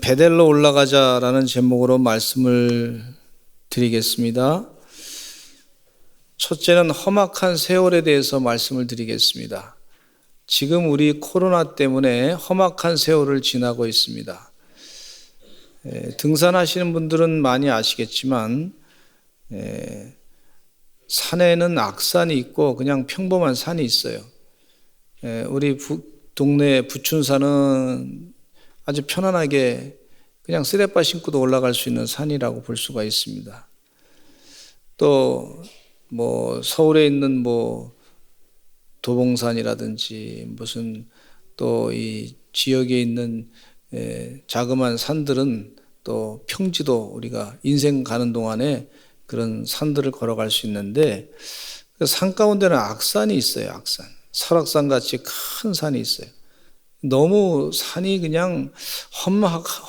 베델로 올라가자라는 제목으로 말씀을 드리겠습니다. 첫째는 험악한 세월에 대해서 말씀을 드리겠습니다. 지금 우리 코로나 때문에 험악한 세월을 지나고 있습니다. 등산하시는 분들은 많이 아시겠지만 산에는 악산이 있고 그냥 평범한 산이 있어요. 우리 동네 부춘산은 아주 편안하게 그냥 쓰레빠 신고도 올라갈 수 있는 산이라고 볼 수가 있습니다. 또 서울에 있는 도봉산이라든지 무슨 또 이 지역에 있는 자그마한 산들은 또 평지도 우리가 인생 가는 동안에 그런 산들을 걸어갈 수 있는데 그 산 가운데는 악산이 있어요. 악산. 설악산 같이 큰 산이 있어요. 너무 산이 그냥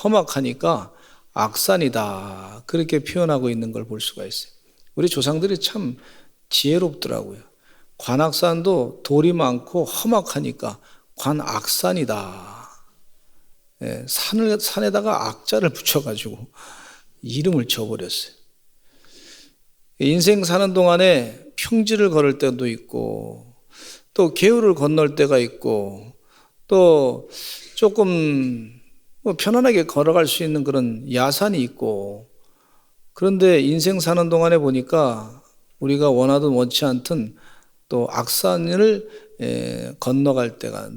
험악하니까 악산이다 그렇게 표현하고 있는 걸 볼 수가 있어요. 우리 조상들이 참 지혜롭더라고요. 관악산도 돌이 많고 험악하니까 관악산이다. 산에다가 악자를 붙여가지고 이름을 지어버렸어요. 인생 사는 동안에 평지를 걸을 때도 있고 또 개울을 건널 때가 있고 또 조금 편안하게 걸어갈 수 있는 그런 야산이 있고, 그런데 인생 사는 동안에 보니까 우리가 원하든 원치 않든 또 악산을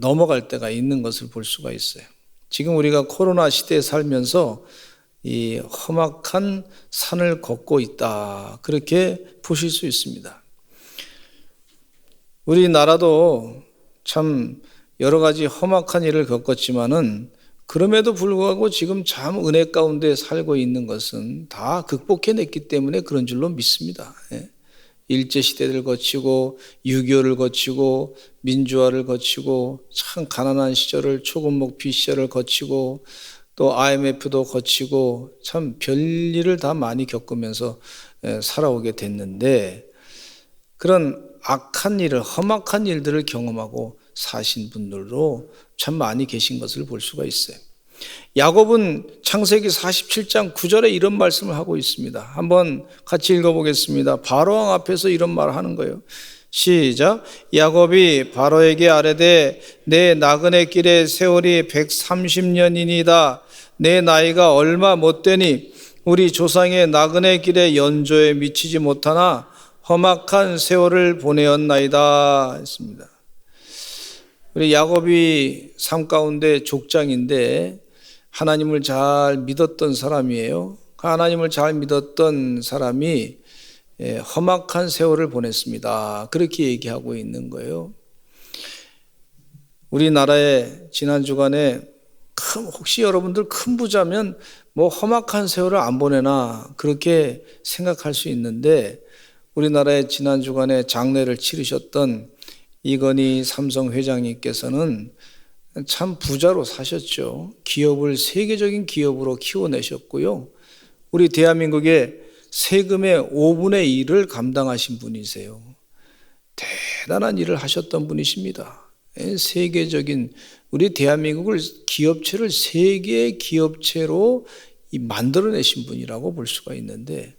넘어갈 때가 있는 것을 볼 수가 있어요. 지금 우리가 코로나 시대에 살면서 이 험악한 산을 걷고 있다 그렇게 보실 수 있습니다. 우리나라도 참 여러 가지 험악한 일을 겪었지만은 그럼에도 불구하고 지금 참 은혜 가운데 살고 있는 것은 다 극복해냈기 때문에 그런 줄로 믿습니다. 일제시대를 거치고 6.25를 거치고 민주화를 거치고 참 가난한 시절을 초금목 비시절을 거치고 또 IMF도 거치고 참 별일을 다 많이 겪으면서 살아오게 됐는데 그런 악한 일을 험악한 일들을 경험하고 사신 분들도 참 많이 계신 것을 볼 수가 있어요. 야곱은 창세기 47장 9절에 이런 말씀을 하고 있습니다. 한번 같이 읽어보겠습니다. 바로왕 앞에서 이런 말을 하는 거예요. 시작. 야곱이 바로에게 아뢰되 내 나그네 길의 세월이 130년이니이다. 내 나이가 얼마 못되니 우리 조상의 나그네 길의 연조에 미치지 못하나 험악한 세월을 보내었나이다 했습니다. 우리 야곱이 삶 가운데 족장인데 하나님을 잘 믿었던 사람이에요. 하나님을 잘 믿었던 사람이 험악한 세월을 보냈습니다. 그렇게 얘기하고 있는 거예요. 우리나라에 지난 주간에 혹시 여러분들 큰 부자면 험악한 세월을 안 보내나 그렇게 생각할 수 있는데 우리나라에 지난 주간에 장례를 치르셨던 이건희 삼성 회장님께서는 참 부자로 사셨죠. 기업을 세계적인 기업으로 키워내셨고요. 우리 대한민국의 세금의 5분의 1을 감당하신 분이세요. 대단한 일을 하셨던 분이십니다. 세계적인 우리 대한민국을 기업체를 세계 기업체로 만들어내신 분이라고 볼 수가 있는데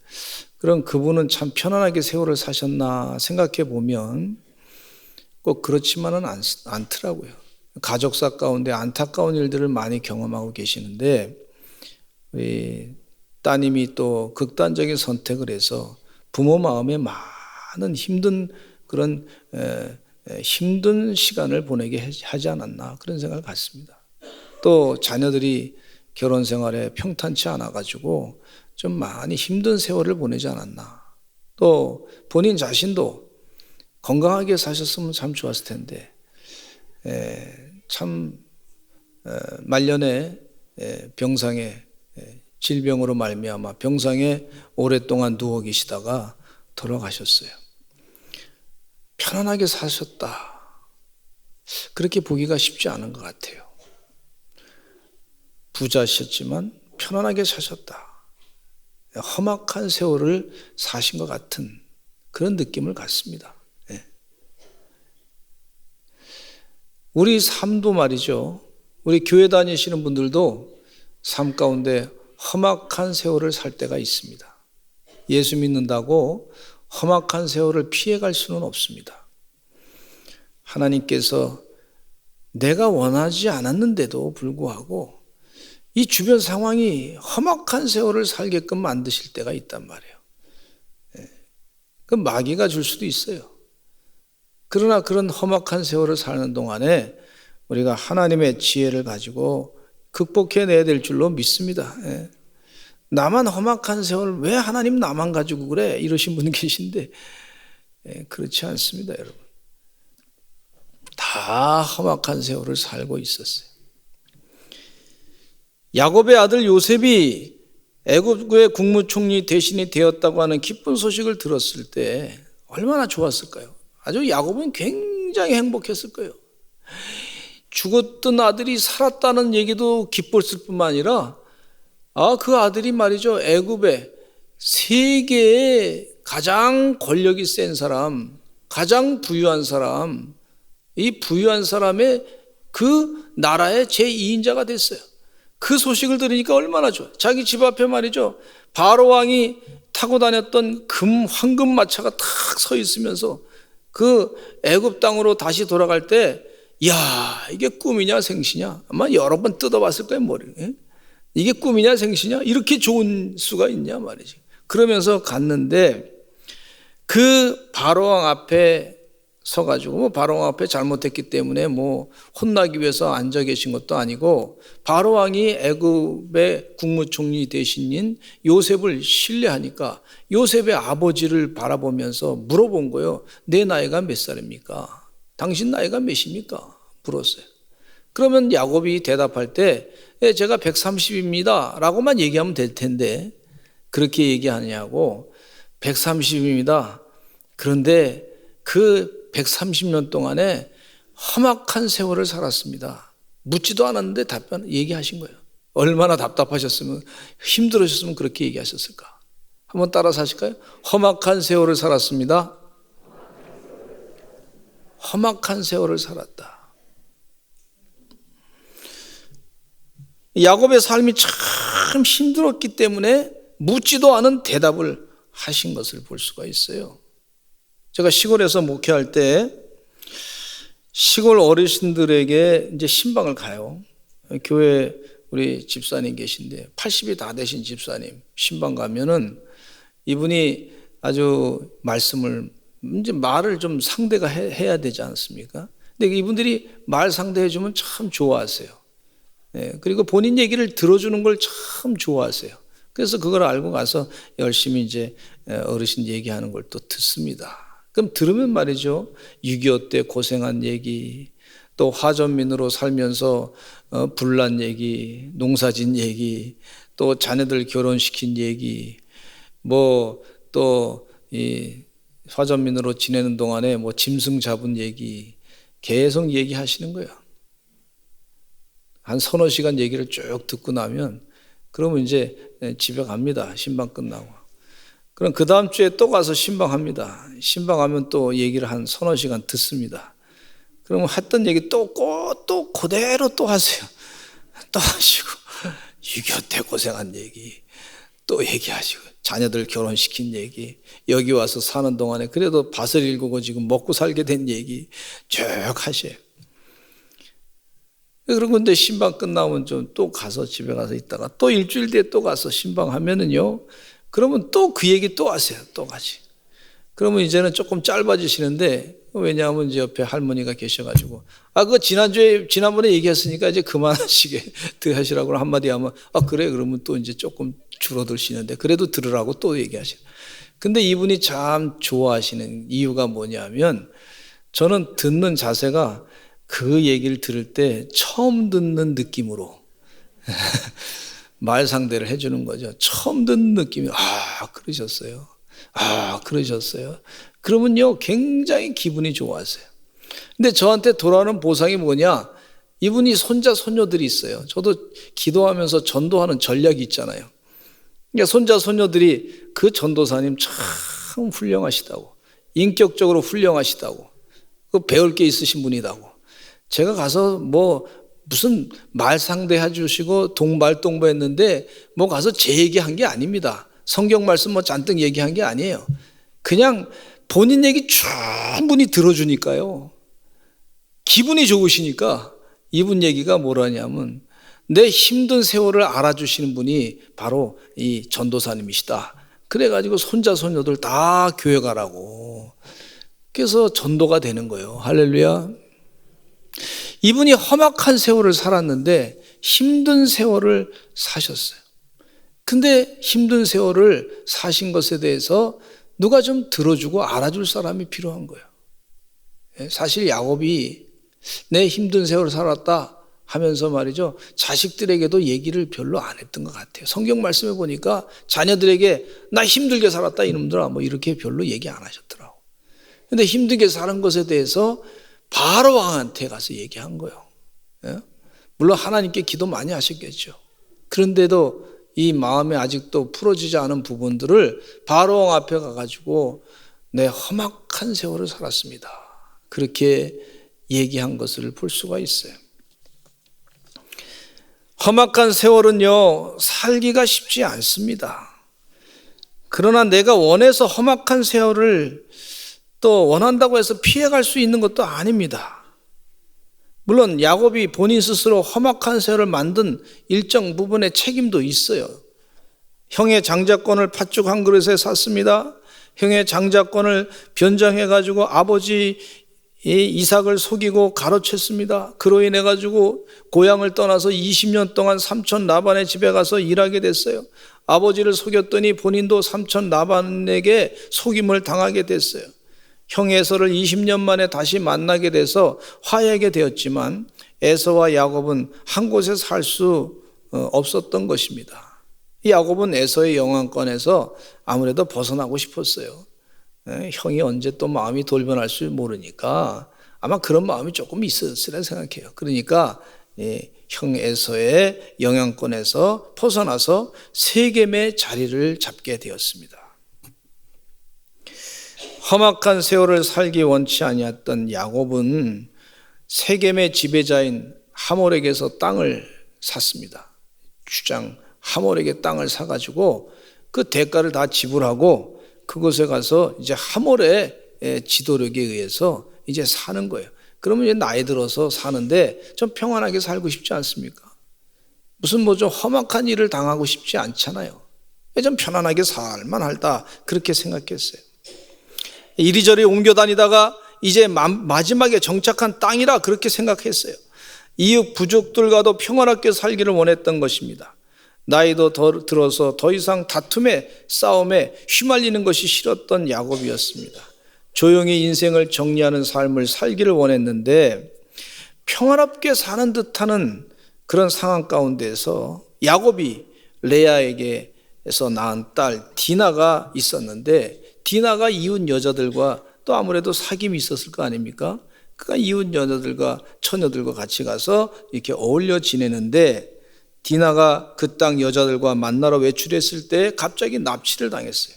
그럼 그분은 참 편안하게 세월을 사셨나 생각해 보면 꼭 그렇지만은 않더라고요. 가족사 가운데 안타까운 일들을 많이 경험하고 계시는데 우리 따님이 또 극단적인 선택을 해서 부모 마음에 많은 힘든 그런 힘든 시간을 보내게 하지 않았나 그런 생각을 갖습니다. 또 자녀들이 결혼 생활에 평탄치 않아 가지고 좀 많이 힘든 세월을 보내지 않았나. 또 본인 자신도 건강하게 사셨으면 참 좋았을 텐데 참 말년에 병상에 질병으로 말미암아 병상에 오랫동안 누워 계시다가 돌아가셨어요. 편안하게 사셨다. 그렇게 보기가 쉽지 않은 것 같아요. 부자셨지만 편안하게 사셨다. 험악한 세월을 사신 것 같은 그런 느낌을 갖습니다. 우리 삶도 말이죠. 우리 교회 다니시는 분들도 삶 가운데 험악한 세월을 살 때가 있습니다. 예수 믿는다고 험악한 세월을 피해갈 수는 없습니다. 하나님께서 내가 원하지 않았는데도 불구하고 이 주변 상황이 험악한 세월을 살게끔 만드실 때가 있단 말이에요. 그 마귀가 줄 수도 있어요. 그러나 그런 험악한 세월을 사는 동안에 우리가 하나님의 지혜를 가지고 극복해내야 될 줄로 믿습니다. 나만 험악한 세월 왜 하나님 나만 가지고 그래? 이러신 분 계신데 그렇지 않습니다, 여러분. 다 험악한 세월을 살고 있었어요. 야곱의 아들 요셉이 애굽의 국무총리 대신이 되었다고 하는 기쁜 소식을 들었을 때 얼마나 좋았을까요? 아주 야곱은 굉장히 행복했을 거예요. 죽었던 아들이 살았다는 얘기도 기뻤을 뿐만 아니라 그 아들이 말이죠, 애굽의 세계의 가장 권력이 센 사람, 가장 부유한 사람, 이 부유한 사람의 그 나라의 제2인자가 됐어요. 그 소식을 들으니까 얼마나 좋아요. 자기 집 앞에 말이죠, 바로 왕이 타고 다녔던 황금 마차가 탁 서 있으면서 그 애굽 땅으로 다시 돌아갈 때, 야, 이게 꿈이냐 생시냐? 아마 여러 번 뜯어봤을 거예요, 머리를. 이게 꿈이냐 생시냐? 이렇게 좋은 수가 있냐 말이지. 그러면서 갔는데 그 바로왕 앞에 서가지고 바로왕 앞에 잘못했기 때문에 혼나기 위해서 앉아 계신 것도 아니고, 바로왕이 애굽의 국무총리 대신인 요셉을 신뢰하니까 요셉의 아버지를 바라보면서 물어본 거예요. 내 나이가 몇 살입니까? 당신 나이가 몇입니까? 물었어요. 그러면 야곱이 대답할 때 제가 130입니다 라고만 얘기하면 될 텐데 그렇게 얘기하냐고. 130입니다. 그런데 그 130년 동안에 험악한 세월을 살았습니다. 묻지도 않았는데 얘기하신 거예요. 얼마나 답답하셨으면, 힘들으셨으면 그렇게 얘기하셨을까? 한번 따라서 하실까요? 험악한 세월을 살았습니다. 험악한 세월을 살았다. 야곱의 삶이 참 힘들었기 때문에 묻지도 않은 대답을 하신 것을 볼 수가 있어요. 제가 시골에서 목회할 때 시골 어르신들에게 이제 신방을 가요. 교회 우리 집사님 계신데 80이 다 되신 집사님 신방 가면은 이분이 아주 말씀을 이제 말을 좀 상대가 해야 되지 않습니까? 근데 이분들이 말 상대해 주면 참 좋아하세요. 그리고 본인 얘기를 들어주는 걸 참 좋아하세요. 그래서 그걸 알고 가서 열심히 이제 어르신 얘기하는 걸 또 듣습니다. 그럼 들으면 말이죠, 6.25 때 고생한 얘기, 또 화전민으로 살면서 불난 얘기, 농사진 얘기, 또 자녀들 결혼시킨 얘기, 또 이 화전민으로 지내는 동안에 짐승 잡은 얘기 계속 얘기하시는 거예요. 한 서너 시간 얘기를 쭉 듣고 나면 그러면 이제 집에 갑니다. 신방 끝나고. 그럼 그 다음 주에 또 가서 신방합니다. 신방하면 또 얘기를 한 서너 시간 듣습니다. 그러면 했던 얘기 또 그대로 또 하세요. 또 하시고 6.25 때 고생한 얘기 또 얘기하시고, 자녀들 결혼시킨 얘기, 여기 와서 사는 동안에 그래도 밭을 일구고 지금 먹고 살게 된 얘기 쭉 하셔요. 그런 건데 신방 끝나면 좀 또 가서 집에 가서 있다가 또 일주일 뒤에 또 가서 신방하면은요, 그러면 또 그 얘기 또 하세요. 또 같이. 그러면 이제는 조금 짧아지시는데, 왜냐하면 이제 옆에 할머니가 계셔가지고, 그거 지난번에 얘기했으니까 이제 그만하시게 하시라고 한마디 하면, 그래. 그러면 또 이제 조금 줄어들시는데, 그래도 들으라고 또 얘기하시고. 근데 이분이 참 좋아하시는 이유가 뭐냐면, 저는 듣는 자세가 그 얘기를 들을 때 처음 듣는 느낌으로 말 상대를 해주는 거죠. 처음 듣는 느낌이, 그러셨어요. 그러셨어요. 그러면요, 굉장히 기분이 좋아하세요. 근데 저한테 돌아오는 보상이 뭐냐? 이분이 손자, 손녀들이 있어요. 저도 기도하면서 전도하는 전략이 있잖아요. 그러니까 손자, 손녀들이 그 전도사님 참 훌륭하시다고, 인격적으로 훌륭하시다고, 배울 게 있으신 분이다고. 제가 가서 무슨 말 상대해 주시고 동말동부했는데 뭐 가서 제 얘기한 게 아닙니다. 성경 말씀 뭐 잔뜩 얘기한 게 아니에요. 그냥 본인 얘기 충분히 들어주니까요. 기분이 좋으시니까 이분 얘기가 뭐라냐면 내 힘든 세월을 알아주시는 분이 바로 이 전도사님이시다. 그래가지고 손자 손녀들 다 교회 가라고. 그래서 전도가 되는 거예요. 할렐루야. 이분이 험악한 세월을 살았는데 힘든 세월을 사셨어요. 근데 힘든 세월을 사신 것에 대해서 누가 좀 들어주고 알아줄 사람이 필요한 거예요. 사실 야곱이 내 힘든 세월을 살았다 하면서 말이죠, 자식들에게도 얘기를 별로 안 했던 것 같아요. 성경 말씀에 보니까 자녀들에게 나 힘들게 살았다 이놈들아 뭐 이렇게 별로 얘기 안 하셨더라고. 근데 힘들게 사는 것에 대해서 바로 왕한테 가서 얘기한 거예요. 물론 하나님께 기도 많이 하셨겠죠. 그런데도 이 마음에 아직도 풀어지지 않은 부분들을 바로 왕 앞에 가가지고 내 험악한 세월을 살았습니다. 그렇게 얘기한 것을 볼 수가 있어요. 험악한 세월은요, 살기가 쉽지 않습니다. 그러나 내가 원해서 험악한 세월을 또 원한다고 해서 피해갈 수 있는 것도 아닙니다. 물론 야곱이 본인 스스로 험악한 세월을 만든 일정 부분의 책임도 있어요. 형의 장자권을 팥죽 한 그릇에 샀습니다. 형의 장자권을 변장해가지고 아버지 이삭을 속이고 가로챘습니다. 그로 인해 가지고 고향을 떠나서 20년 동안 삼촌 라반의 집에 가서 일하게 됐어요. 아버지를 속였더니 본인도 삼촌 라반에게 속임을 당하게 됐어요. 형 에서를 20년 만에 다시 만나게 돼서 화해하게 되었지만 에서와 야곱은 한 곳에 살 수 없었던 것입니다. 야곱은 에서의 영향권에서 아무래도 벗어나고 싶었어요. 형이 언제 또 마음이 돌변할 줄 모르니까 아마 그런 마음이 조금 있었으리라 생각해요. 그러니까 형 에서의 영향권에서 벗어나서 세겜의 자리를 잡게 되었습니다. 험악한 세월을 살기 원치 아니었던 야곱은 세겜의 지배자인 하몰에게서 땅을 샀습니다. 주장 하몰에게 땅을 사가지고 그 대가를 다 지불하고 그곳에 가서 이제 하몰의 지도력에 의해서 이제 사는 거예요. 그러면 이제 나이 들어서 사는데 좀 평안하게 살고 싶지 않습니까? 무슨 뭐 좀 험악한 일을 당하고 싶지 않잖아요. 좀 편안하게 살만하다 그렇게 생각했어요. 이리저리 옮겨 다니다가 이제 마지막에 정착한 땅이라 그렇게 생각했어요. 이웃 부족들과도 평안하게 살기를 원했던 것입니다. 나이도 들어서 더 이상 다툼에 싸움에 휘말리는 것이 싫었던 야곱이었습니다. 조용히 인생을 정리하는 삶을 살기를 원했는데 평화롭게 사는 듯하는 그런 상황 가운데서 야곱이 레아에게서 낳은 딸 디나가 있었는데 디나가 이웃 여자들과 또 아무래도 사귐이 있었을 거 아닙니까? 그가 이웃 여자들과 처녀들과 같이 가서 이렇게 어울려 지내는데 디나가 그 땅 여자들과 만나러 외출했을 때 갑자기 납치를 당했어요.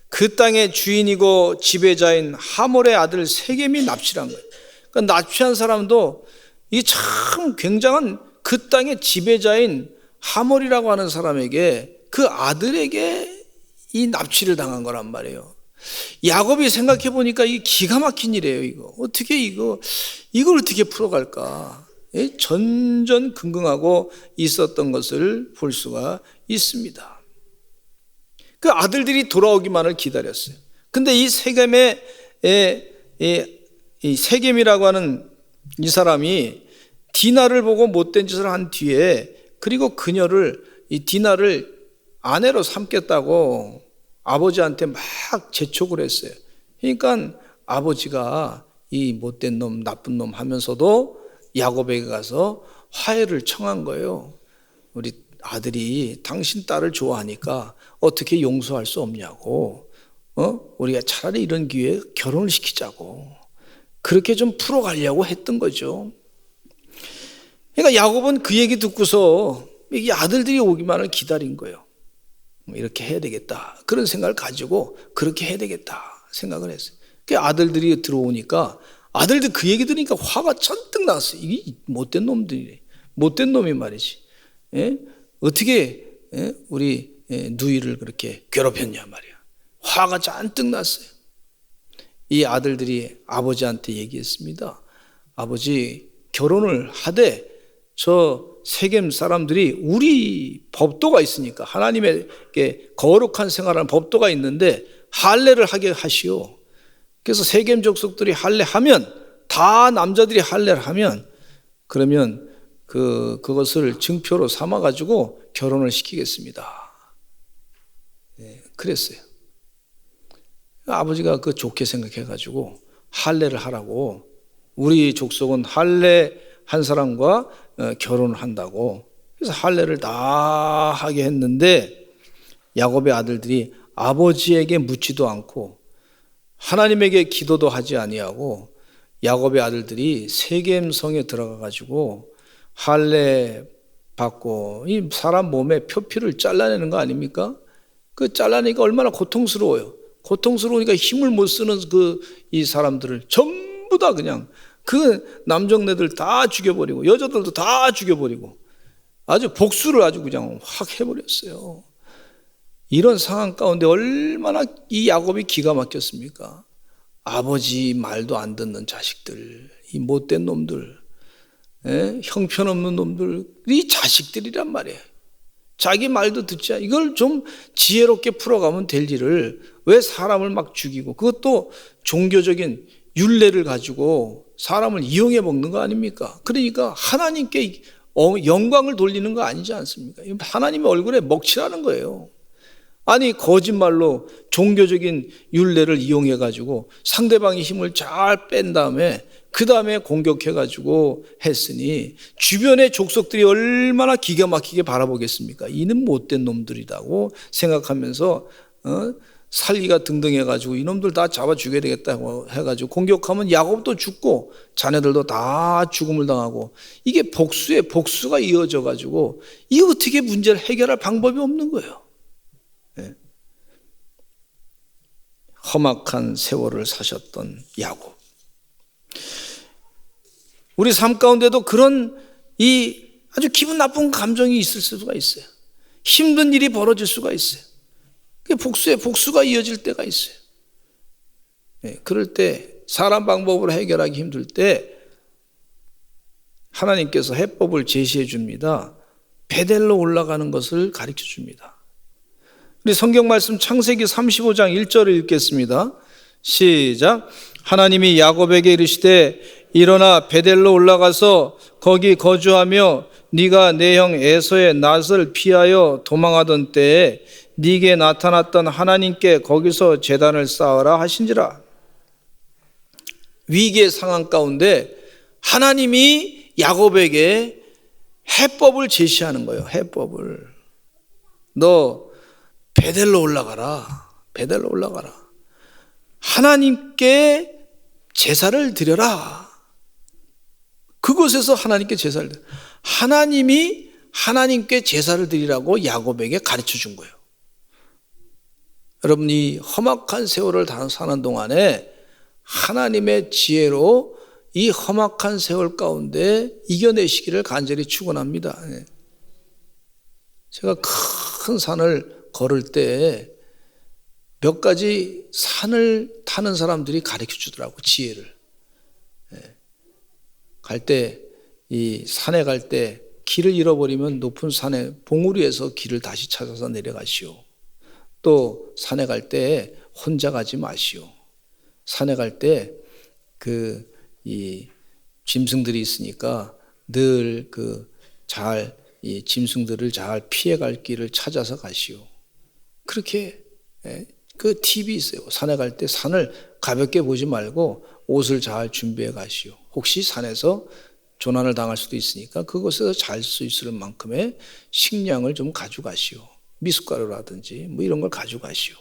그 땅의 주인이고 지배자인 하몰의 아들 세겜이 납치를 한 거예요. 그러니까 납치한 사람도 이 참 굉장한 그 땅의 지배자인 하몰이라고 하는 사람에게 그 아들에게 이 납치를 당한 거란 말이에요. 야곱이 생각해 보니까 이게 기가 막힌 일이에요. 이걸 어떻게 풀어갈까? 전전긍긍하고 있었던 것을 볼 수가 있습니다. 그 아들들이 돌아오기만을 기다렸어요. 근데 이 세겜이라고 하는 이 사람이 디나를 보고 못된 짓을 한 뒤에 그리고 이 디나를 아내로 삼겠다고 아버지한테 막 재촉을 했어요. 그러니까 아버지가 이 못된 놈, 나쁜 놈 하면서도 야곱에게 가서 화해를 청한 거예요. 우리 아들이 당신 딸을 좋아하니까 어떻게 용서할 수 없냐고. 우리가 차라리 이런 기회에 결혼을 시키자고. 그렇게 좀 풀어가려고 했던 거죠. 그러니까 야곱은 그 얘기 듣고서 이 아들들이 오기만을 기다린 거예요. 이렇게 해야 되겠다. 그런 생각을 가지고 그렇게 해야 되겠다 생각을 했어요. 그 아들들이 들어오니까 아들들 그 얘기 들으니까 화가 잔뜩 났어요. 이게 못된 놈들이래. 못된 놈이 말이지. 예? 어떻게 우리 누이를 그렇게 괴롭혔냐 말이야. 화가 잔뜩 났어요. 이 아들들이 아버지한테 얘기했습니다. 아버지, 결혼을 하되 저 세겜 사람들이 우리 법도가 있으니까, 하나님에게 거룩한 생활하는 법도가 있는데 할례를 하게 하시오. 그래서 세겜 족속들이 할례하면, 다 남자들이 할례를 하면, 그러면 그것을 증표로 삼아 가지고 결혼을 시키겠습니다. 그랬어요. 아버지가 그 좋게 생각해 가지고 할례를 하라고, 우리 족속은 할례 한 사람과 결혼을 한다고. 그래서 할례를 다 하게 했는데 야곱의 아들들이 아버지에게 묻지도 않고 하나님에게 기도도 하지 아니하고, 야곱의 아들들이 세겜성에 들어가 가지고 할례 받고, 이 사람 몸에 표피를 잘라내는 거 아닙니까? 그 잘라내니까 얼마나 고통스러워요. 고통스러우니까 힘을 못 쓰는 이 사람들을 전부 다 그냥 그 남정네들 다 죽여버리고 여자들도 다 죽여버리고 아주 복수를 아주 그냥 확 해버렸어요. 이런 상황 가운데 얼마나 이 야곱이 기가 막혔습니까? 아버지 말도 안 듣는 자식들, 이 못된 놈들, 형편없는 놈들이 자식들이란 말이에요. 자기 말도 듣지 않아. 이걸 좀 지혜롭게 풀어가면 될 일을 왜 사람을 막 죽이고, 그것도 종교적인 율례를 가지고 사람을 이용해 먹는 거 아닙니까? 그러니까 하나님께 영광을 돌리는 거 아니지 않습니까? 하나님의 얼굴에 먹칠하는 거예요. 아니, 거짓말로 종교적인 율례를 이용해 가지고 상대방의 힘을 잘 뺀 다음에 그 다음에 공격해 가지고 했으니 주변의 족속들이 얼마나 기가 막히게 바라보겠습니까? 이는 못된 놈들이라고 생각하면서 살기가 등등해가지고 이놈들 다 잡아 죽여야 되겠다고 해가지고 공격하면 야곱도 죽고 자네들도 다 죽음을 당하고, 이게 복수에 복수가 이어져가지고 이 어떻게 문제를 해결할 방법이 없는 거예요. 험악한 세월을 사셨던 야곱. 우리 삶 가운데도 그런 이 아주 기분 나쁜 감정이 있을 수가 있어요. 힘든 일이 벌어질 수가 있어요. 복수에 복수가 이어질 때가 있어요. 그럴 때 사람 방법으로 해결하기 힘들 때 하나님께서 해법을 제시해 줍니다. 베델로 올라가는 것을 가르쳐 줍니다. 우리 성경 말씀 창세기 35장 1절을 읽겠습니다. 시작. 하나님이 야곱에게 이르시되 일어나 베델로 올라가서 거기 거주하며 네가 내 형 에서의 낯을 피하여 도망하던 때에 네게 나타났던 하나님께 거기서 제단을 쌓으라 하신지라. 위기의 상황 가운데 하나님이 야곱에게 해법을 제시하는 거예요. 해법을. 너 베델로 올라가라. 베델로 올라가라. 하나님께 제사를 드려라. 그곳에서 하나님께 제사를 드려. 하나님이 하나님께 제사를 드리라고 야곱에게 가르쳐 준 거예요. 여러분, 이 험악한 세월을 사는 동안에 하나님의 지혜로 이 험악한 세월 가운데 이겨내시기를 간절히 축원합니다. 제가 큰 산을 걸을 때 몇 가지 산을 타는 사람들이 가르쳐 주더라고, 지혜를. 갈 때, 이 산에 갈 때 길을 잃어버리면 높은 산에 봉우리에서 길을 다시 찾아서 내려가시오. 또 산에 갈 때 혼자 가지 마시오. 산에 갈 때 이 짐승들이 있으니까 늘 이 짐승들을 잘 피해갈 길을 찾아서 가시오. 그렇게 그 팁이 있어요. 산에 갈 때 산을 가볍게 보지 말고 옷을 잘 준비해 가시오. 혹시 산에서 조난을 당할 수도 있으니까 그곳에서 잘 수 있을 만큼의 식량을 좀 가져가시오. 미숫가루라든지 뭐 이런 걸 가져가시오.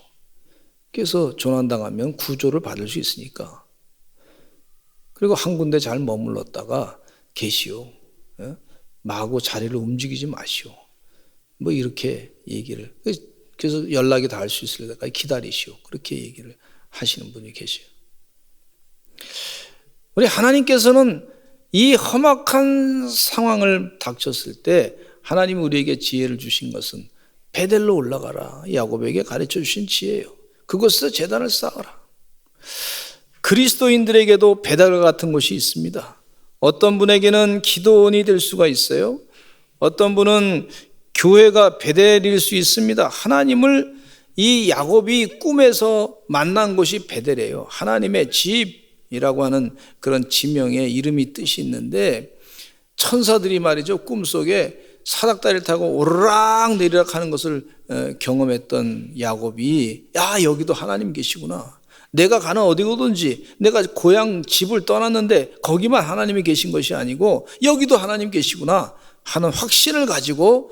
그래서 조난당하면 구조를 받을 수 있으니까. 그리고 한 군데 잘 머물렀다가 계시오. 마구 자리를 움직이지 마시오. 뭐 이렇게 얘기를. 그래서 연락이 닿을 수 있을 때까지 기다리시오. 그렇게 얘기를 하시는 분이 계세요. 우리 하나님께서는 이 험악한 상황을 닥쳤을 때 하나님이 우리에게 지혜를 주신 것은 베델로 올라가라, 야곱에게 가르쳐 주신 지혜예요. 그곳에서 제단을 쌓아라. 그리스도인들에게도 베델 같은 곳이 있습니다. 어떤 분에게는 기도원이 될 수가 있어요. 어떤 분은 교회가 베델일 수 있습니다. 하나님을 이 야곱이 꿈에서 만난 곳이 베델이에요. 하나님의 집이라고 하는 그런 지명의 이름이 뜻이 있는데, 천사들이 말이죠, 꿈속에 사닥다리를 타고 오르락 내리락 하는 것을 경험했던 야곱이, 야, 여기도 하나님 계시구나. 내가 가는 어디든지, 내가 고향 집을 떠났는데 거기만 하나님이 계신 것이 아니고 여기도 하나님 계시구나 하는 확신을 가지고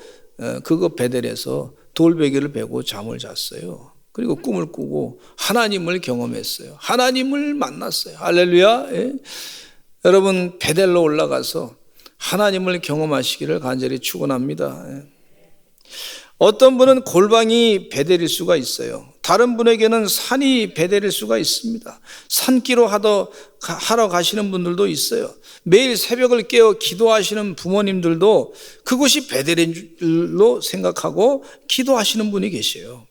그거 베델에서 돌베개를 베고 잠을 잤어요. 그리고 꿈을 꾸고 하나님을 경험했어요. 하나님을 만났어요. 할렐루야. 예? 여러분, 베델로 올라가서 하나님을 경험하시기를 간절히 축원합니다. 예. 어떤 분은 골방이 베델일 수가 있어요. 다른 분에게는 산이 베델일 수가 있습니다. 산기로 하러 가시는 분들도 있어요. 매일 새벽을 깨어 기도하시는 부모님들도 그곳이 베델인 줄로 생각하고 기도하시는 분이 계세요.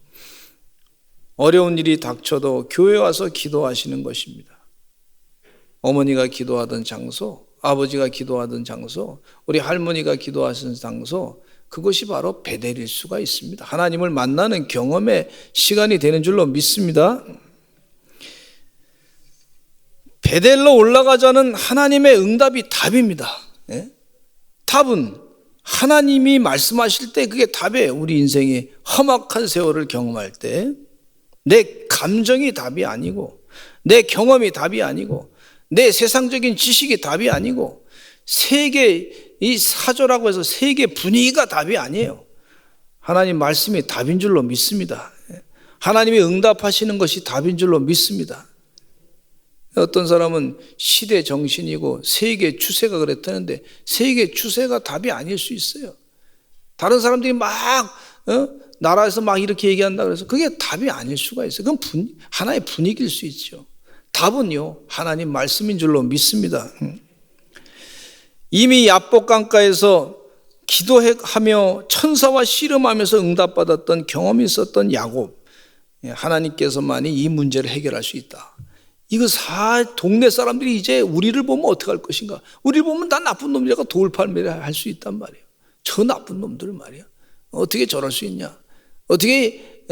어려운 일이 닥쳐도 교회 와서 기도하시는 것입니다. 어머니가 기도하던 장소, 아버지가 기도하던 장소, 우리 할머니가 기도하신 장소, 그것이 바로 베델일 수가 있습니다. 하나님을 만나는 경험의 시간이 되는 줄로 믿습니다. 베델로 올라가자는 하나님의 응답이 답입니다. 예? 답은 하나님이 말씀하실 때 그게 답이에요. 우리 인생의 험악한 세월을 경험할 때 내 감정이 답이 아니고, 내 경험이 답이 아니고, 내 세상적인 지식이 답이 아니고, 세계 이 사조라고 해서 세계 분위기가 답이 아니에요. 하나님 말씀이 답인 줄로 믿습니다. 하나님이 응답하시는 것이 답인 줄로 믿습니다. 어떤 사람은 시대 정신이고 세계 추세가 그랬다는데 세계 추세가 답이 아닐 수 있어요. 다른 사람들이 막 나라에서 막 이렇게 얘기한다 그래서 그게 답이 아닐 수가 있어요. 그건 하나의 분위기일 수 있죠. 답은요, 하나님 말씀인 줄로 믿습니다. 이미 야복 강가에서 기도하며 천사와 씨름하면서 응답받았던 경험이 있었던 야곱, 하나님께서만이 이 문제를 해결할 수 있다. 이거 동네 사람들이 이제 우리를 보면 어떻게 할 것인가? 우리를 보면 다 나쁜 놈이라고 돌팔매를 할 수 있단 말이에요. 저 나쁜 놈들 말이야. 어떻게 저럴 수 있냐? 어떻게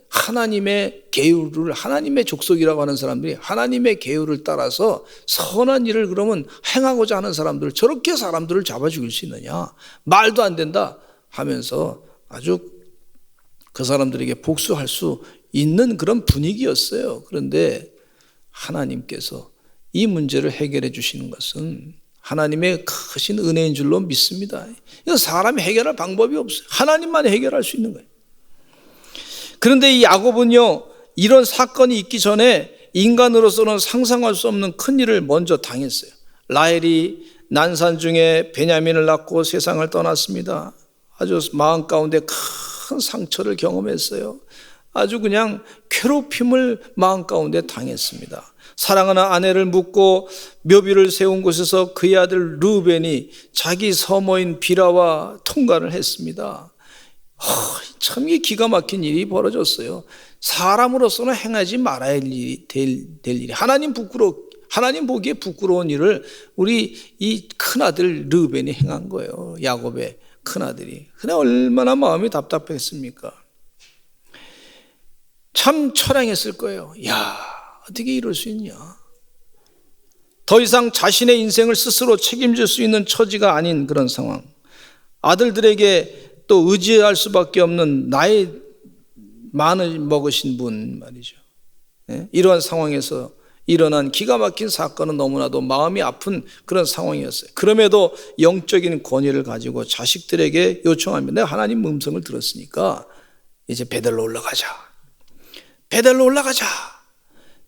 하나님의 계율을, 하나님의 족속이라고 하는 사람들이 하나님의 계율을 따라서 선한 일을 그러면 행하고자 하는 사람들, 저렇게 사람들을 잡아 죽일 수 있느냐? 말도 안 된다 하면서 아주 그 사람들에게 복수할 수 있는 그런 분위기였어요. 그런데 하나님께서 이 문제를 해결해 주시는 것은 하나님의 크신 은혜인 줄로 믿습니다. 이건 사람이 해결할 방법이 없어요. 하나님만 해결할 수 있는 거예요. 그런데 이 야곱은요, 이런 사건이 있기 전에 인간으로서는 상상할 수 없는 큰 일을 먼저 당했어요. 라헬이 난산 중에 베냐민을 낳고 세상을 떠났습니다. 아주 마음 가운데 큰 상처를 경험했어요. 아주 그냥 괴롭힘을 마음 가운데 당했습니다. 사랑하는 아내를 묻고 묘비를 세운 곳에서 그의 아들 르우벤이 자기 서모인 비라와 통관을 했습니다. 참 이게 기가 막힌 일이 벌어졌어요. 사람으로서는 행하지 말아야 될 일이, 하나님 보기에 부끄러운 일을 우리 이 큰아들 르우벤이 행한 거예요. 야곱의 큰아들이. 근데 얼마나 마음이 답답했습니까? 참 처량했을 거예요. 야, 어떻게 이럴 수 있냐? 더 이상 자신의 인생을 스스로 책임질 수 있는 처지가 아닌 그런 상황. 아들들에게 또 의지할 수밖에 없는 나이 많이 먹으신 분 말이죠. 이러한 상황에서 일어난 기가 막힌 사건은 너무나도 마음이 아픈 그런 상황이었어요. 그럼에도 영적인 권위를 가지고 자식들에게 요청합니다. 내가 하나님 음성을 들었으니까 이제 베델로 올라가자. 베델로 올라가자.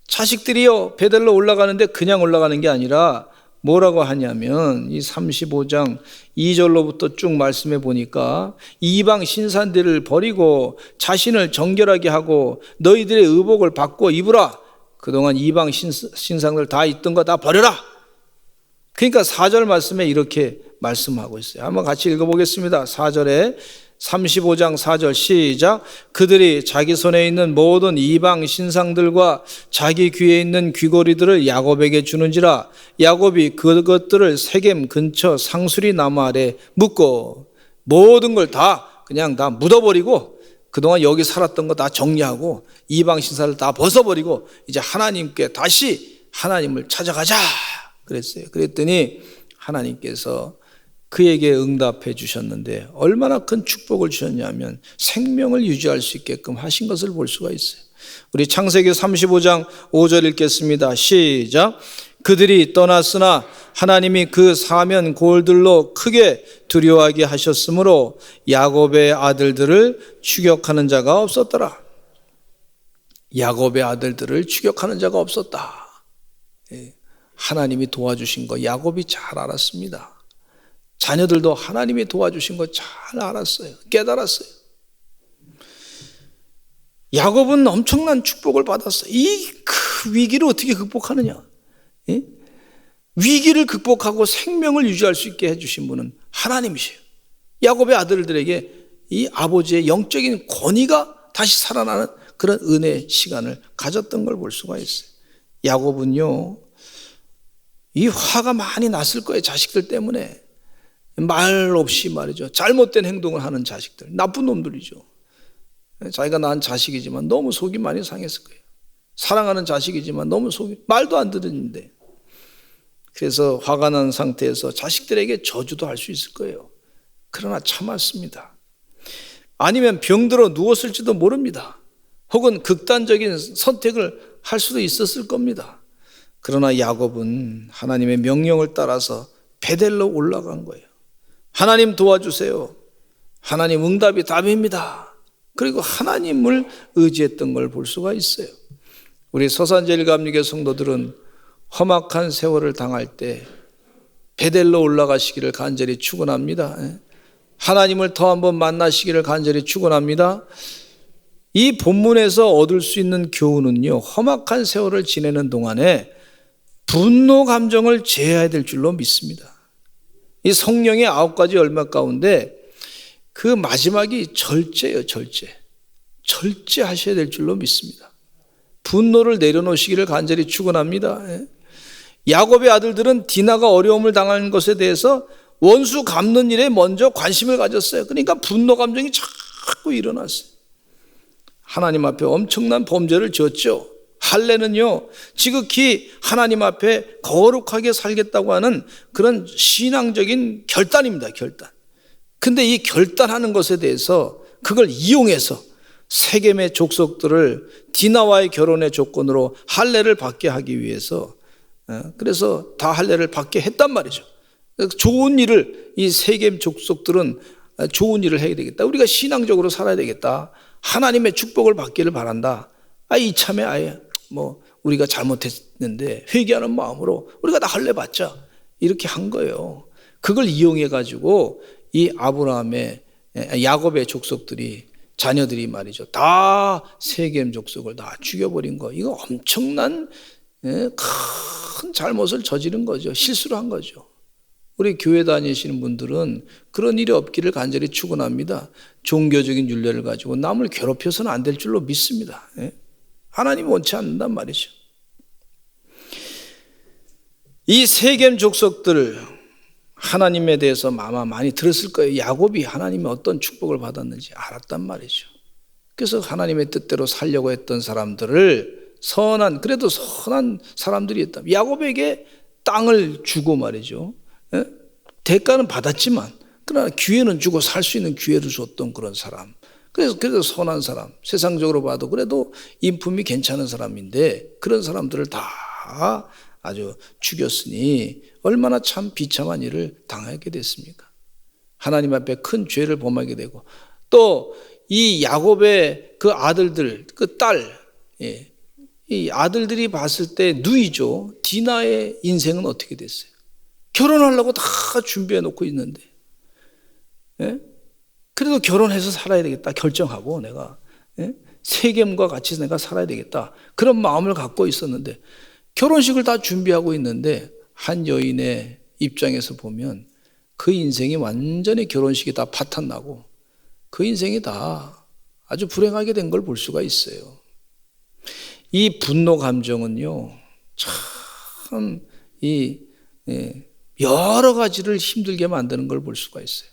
자식들이요, 베델로 올라가는데 그냥 올라가는 게 아니라 뭐라고 하냐면 이 35장 2절로부터 쭉 말씀해 보니까 이방 신산들을 버리고 자신을 정결하게 하고 너희들의 의복을 바꿔 입으라. 그동안 이방 신상들 다 있던 거 다 버려라. 그러니까 4절 말씀에 이렇게 말씀하고 있어요. 한번 같이 읽어보겠습니다. 4절에 35장 4절 시작. 그들이 자기 손에 있는 모든 이방 신상들과 자기 귀에 있는 귀고리들을 야곱에게 주는지라. 야곱이 그것들을 세겜 근처 상수리 나무 아래 묻고 모든 걸 다 그냥 다 묻어버리고 그동안 여기 살았던 거 다 정리하고 이방 신사를 다 벗어버리고 이제 하나님께 다시 하나님을 찾아가자 그랬어요. 그랬더니 하나님께서 그에게 응답해 주셨는데 얼마나 큰 축복을 주셨냐면 생명을 유지할 수 있게끔 하신 것을 볼 수가 있어요. 우리 창세기 35장 5절 읽겠습니다. 시작. 그들이 떠났으나 하나님이 그 사면 골들로 크게 두려워하게 하셨으므로 야곱의 아들들을 추격하는 자가 없었더라. 야곱의 아들들을 추격하는 자가 없었다. 하나님이 도와주신 거 야곱이 잘 알았습니다. 자녀들도 하나님이 도와주신 거 잘 알았어요. 깨달았어요. 야곱은 엄청난 축복을 받았어요. 이 위기를 어떻게 극복하느냐? 위기를 극복하고 생명을 유지할 수 있게 해주신 분은 하나님이세요. 야곱의 아들들에게 이 아버지의 영적인 권위가 다시 살아나는 그런 은혜의 시간을 가졌던 걸 볼 수가 있어요. 야곱은요, 이 화가 많이 났을 거예요. 자식들 때문에. 말 없이 말이죠. 잘못된 행동을 하는 자식들, 나쁜 놈들이죠. 자기가 낳은 자식이지만 너무 속이 많이 상했을 거예요. 사랑하는 자식이지만 너무 속이 말도 안 듣는데, 그래서 화가 난 상태에서 자식들에게 저주도 할 수 있을 거예요. 그러나 참았습니다. 아니면 병들어 누웠을지도 모릅니다. 혹은 극단적인 선택을 할 수도 있었을 겁니다. 그러나 야곱은 하나님의 명령을 따라서 베델로 올라간 거예요. 하나님 도와주세요. 하나님 응답이 답입니다. 그리고 하나님을 의지했던 걸 볼 수가 있어요. 우리 서산제일감리교 성도들은 험악한 세월을 당할 때 베델로 올라가시기를 간절히 축원합니다. 하나님을 더 한번 만나시기를 간절히 축원합니다. 이 본문에서 얻을 수 있는 교훈은요, 험악한 세월을 지내는 동안에 분노 감정을 제어해야 될 줄로 믿습니다. 이 성령의 9가지 열매 가운데 그 마지막이 절제예요. 절제하셔야 될 줄로 믿습니다. 분노를 내려놓으시기를 간절히 축원합니다. 야곱의 아들들은 디나가 어려움을 당하는 것에 대해서 원수 갚는 일에 먼저 관심을 가졌어요. 그러니까 분노 감정이 자꾸 일어났어요. 하나님 앞에 엄청난 범죄를 지었죠. 할례는요, 지극히 하나님 앞에 거룩하게 살겠다고 하는 그런 신앙적인 결단입니다. 결단. 근데 이 결단하는 것에 대해서 그걸 이용해서 세겜의 족속들을 디나와의 결혼의 조건으로 할례를 받게 하기 위해서, 그래서 다 할례를 받게 했단 말이죠. 좋은 일을, 이 세겜 족속들은 좋은 일을 해야 되겠다. 우리가 신앙적으로 살아야 되겠다. 하나님의 축복을 받기를 바란다. 이참에 아예 우리가 잘못했는데 회개하는 마음으로 우리가 다 할례 받자, 이렇게 한 거예요. 그걸 이용해 가지고 이 아브라함의, 야곱의 족속들이, 자녀들이 말이죠, 다 세겜 족속을 다 죽여버린 거. 이거 엄청난 큰 잘못을 저지른 거죠. 실수를 한 거죠. 우리 교회 다니시는 분들은 그런 일이 없기를 간절히 축원합니다. 종교적인 윤례를 가지고 남을 괴롭혀서는 안 될 줄로 믿습니다. 하나님이 원치 않는단 말이죠. 이 세겜 족속들, 하나님에 대해서 아마 많이 들었을 거예요. 야곱이 하나님의 어떤 축복을 받았는지 알았단 말이죠. 그래서 하나님의 뜻대로 살려고 했던 사람들을 그래도 선한 사람들이었다. 야곱에게 땅을 주고 말이죠. 대가는 받았지만 그러나 기회는 주고 살 수 있는 기회를 줬던 그런 사람. 그래서 선한 사람, 세상적으로 봐도 그래도 인품이 괜찮은 사람인데 그런 사람들을 다 아주 죽였으니 얼마나 참 비참한 일을 당하게 됐습니까? 하나님 앞에 큰 죄를 범하게 되고, 또 이 야곱의 그 아들들, 그 딸, 이 아들들이 봤을 때 누이죠. 디나의 인생은 어떻게 됐어요? 결혼하려고 다 준비해 놓고 있는데, 그래도 결혼해서 살아야 되겠다 결정하고 내가 세겜과 같이 내가 살아야 되겠다 그런 마음을 갖고 있었는데, 결혼식을 다 준비하고 있는데 한 여인의 입장에서 보면 그 인생이 완전히 결혼식이 다 파탄나고 그 인생이 다 아주 불행하게 된 걸 볼 수가 있어요. 이 분노 감정은요, 참 여러 가지를 힘들게 만드는 걸 볼 수가 있어요.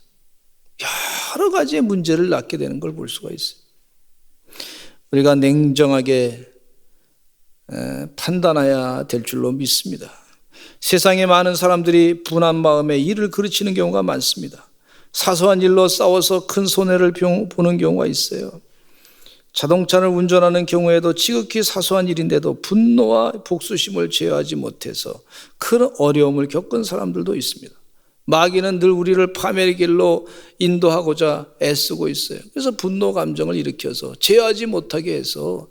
여러 가지의 문제를 낳게 되는 걸 볼 수가 있어요. 우리가 냉정하게 판단해야 될 줄로 믿습니다. 세상에 많은 사람들이 분한 마음에 일을 그르치는 경우가 많습니다. 사소한 일로 싸워서 큰 손해를 보는 경우가 있어요. 자동차를 운전하는 경우에도 지극히 사소한 일인데도 분노와 복수심을 제어하지 못해서 큰 어려움을 겪은 사람들도 있습니다. 마귀는 늘 우리를 파멸의 길로 인도하고자 애쓰고 있어요. 그래서 분노 감정을 일으켜서 제어하지 못하게 해서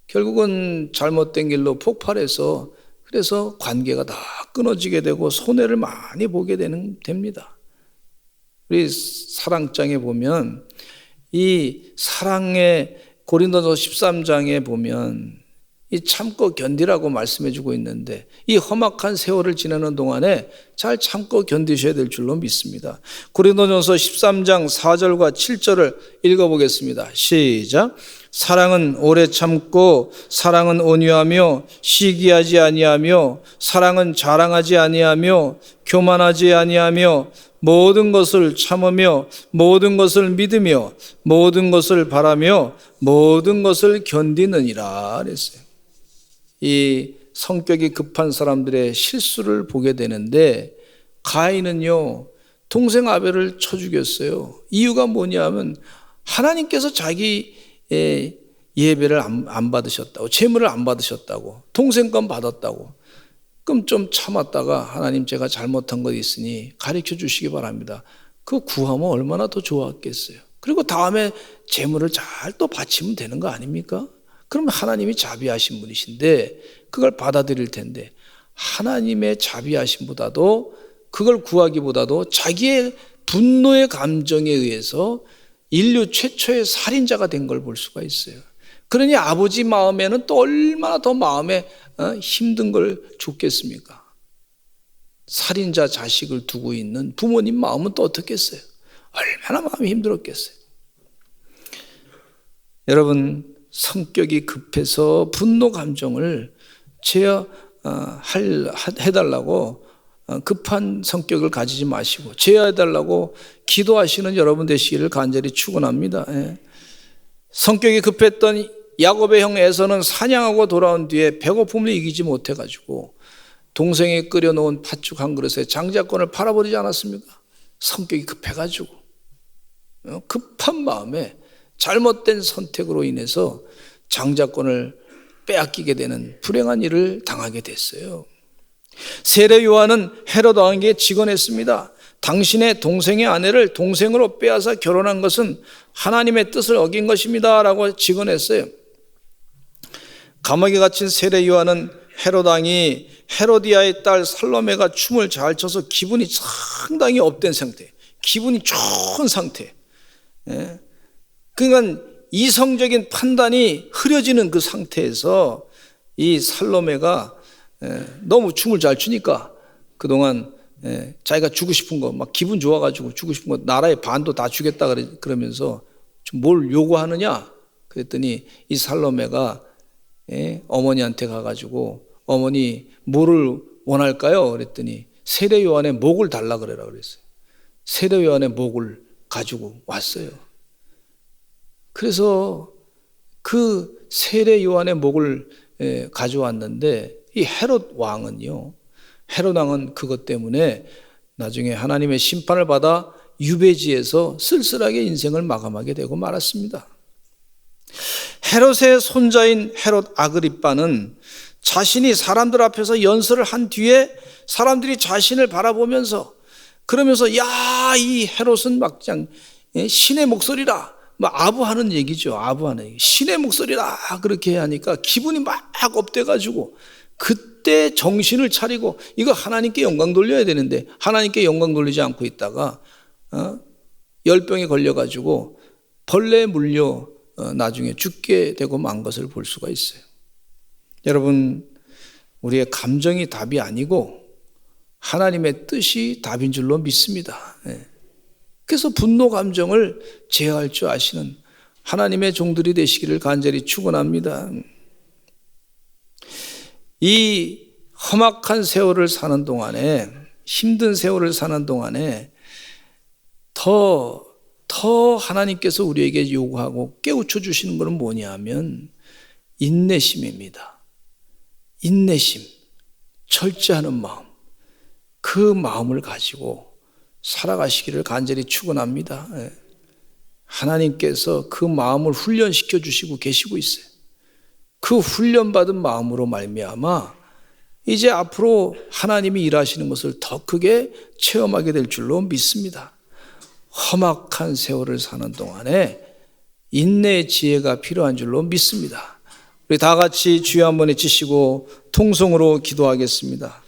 결국은 잘못된 길로 폭발해서 그래서 관계가 다 끊어지게 되고 손해를 많이 보게 됩니다. 우리 사랑장에 보면 이 사랑의 고린도서 13장에 보면 이 참고 견디라고 말씀해 주고 있는데 이 험악한 세월을 지내는 동안에 잘 참고 견디셔야 될 줄로 믿습니다. 고린도전서 13장 4절과 7절을 읽어보겠습니다. 시작. 사랑은 오래 참고 사랑은 온유하며 시기하지 아니하며 사랑은 자랑하지 아니하며 교만하지 아니하며 모든 것을 참으며 모든 것을 믿으며 모든 것을 바라며 모든 것을 견디느니라 그랬어요. 이 성격이 급한 사람들의 실수를 보게 되는데 가인은요 동생 아벨을 쳐 죽였어요. 이유가 뭐냐면 하나님께서 자기 예배를 안 받으셨다고, 제물을 안 받으셨다고, 동생 건 받았다고. 그럼 좀 참았다가 하나님 제가 잘못한 것 있으니 가르쳐 주시기 바랍니다. 그거 구하면 얼마나 더 좋았겠어요. 그리고 다음에 제물을 잘 또 바치면 되는 거 아닙니까? 그러면 하나님이 자비하신 분이신데 그걸 받아들일 텐데 하나님의 자비하심보다도 그걸 구하기보다도 자기의 분노의 감정에 의해서 인류 최초의 살인자가 된 걸 볼 수가 있어요. 그러니 아버지 마음에는 또 얼마나 더 마음에 힘든 걸 줬겠습니까? 살인자 자식을 두고 있는 부모님 마음은 또 어떻겠어요? 얼마나 마음이 힘들었겠어요? 여러분, 성격이 급해서 분노 감정을 제어해달라고 급한 성격을 가지지 마시고 제어해달라고 기도하시는 여러분 되시기를 간절히 축원합니다. 성격이 급했던 야곱의 형 에서는 사냥하고 돌아온 뒤에 배고픔을 이기지 못해가지고 동생이 끓여놓은 팥죽 한 그릇에 장자권을 팔아버리지 않았습니까? 성격이 급해가지고 급한 마음에 잘못된 선택으로 인해서 장자권을 빼앗기게 되는 불행한 일을 당하게 됐어요. 세례 요한은 헤롯 왕에게 직언했습니다. 당신의 동생의 아내를 동생으로 빼앗아 결혼한 것은 하나님의 뜻을 어긴 것입니다 라고 직언했어요. 감옥에 갇힌 세례 요한은 헤롯 왕이 헤로디아의 딸 살로메가 춤을 잘 춰서 기분이 상당히 업된 상태, 기분이 좋은 상태, 그러니까 이성적인 판단이 흐려지는 그 상태에서 이 살로메가 너무 춤을 잘 추니까 그동안 자기가 주고 싶은 거 막 기분 좋아가지고 주고 싶은 거 나라의 반도 다 주겠다 그러면서 뭘 요구하느냐 그랬더니 이 살로메가 어머니한테 가가지고 어머니 뭐를 원할까요? 그랬더니 세례 요한의 목을 달라 그래라 그랬어요. 세례 요한의 목을 가지고 왔어요. 그래서 그 세례 요한의 목을 가져왔는데 이 헤롯 왕은요, 헤롯 왕은 그것 때문에 나중에 하나님의 심판을 받아 유배지에서 쓸쓸하게 인생을 마감하게 되고 말았습니다. 헤롯의 손자인 헤롯 아그리빠는 자신이 사람들 앞에서 연설을 한 뒤에 사람들이 자신을 바라보면서 그러면서 야, 이 헤롯은 막 그냥 신의 목소리라 막 아부하는 얘기죠. 아부하는 얘기. 신의 목소리라 그렇게 하니까 기분이 막 업돼가지고 그때 정신을 차리고 이거 하나님께 영광 돌려야 되는데 하나님께 영광 돌리지 않고 있다가 열병에 걸려가지고 벌레에 물려 나중에 죽게 되고 만 것을 볼 수가 있어요. 여러분, 우리의 감정이 답이 아니고 하나님의 뜻이 답인 줄로 믿습니다. 그래서 분노 감정을 제어할 줄 아시는 하나님의 종들이 되시기를 간절히 축원합니다. 이 험악한 세월을 사는 동안에, 힘든 세월을 사는 동안에 더 하나님께서 우리에게 요구하고 깨우쳐 주시는 것은 뭐냐면 인내심입니다. 인내심, 절제하는 마음, 그 마음을 가지고 살아가시기를 간절히 축원합니다. 하나님께서 그 마음을 훈련시켜 주시고 계시고 있어요. 그 훈련받은 마음으로 말미암아 이제 앞으로 하나님이 일하시는 것을 더 크게 체험하게 될 줄로 믿습니다. 험악한 세월을 사는 동안에 인내의 지혜가 필요한 줄로 믿습니다. 우리 다 같이 주여 한번 외치시고 통성으로 기도하겠습니다.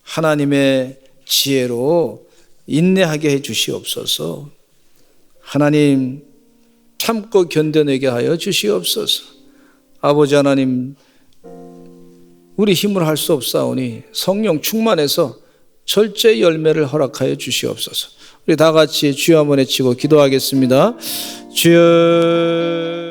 하나님의 지혜로 인내하게 해 주시옵소서. 하나님 참고 견뎌내게 하여 주시옵소서. 아버지 하나님, 우리 힘을 할 수 없사오니 성령 충만해서 절제 열매를 허락하여 주시옵소서. 우리 다 같이 주여 한번 외치고 기도하겠습니다. 주여.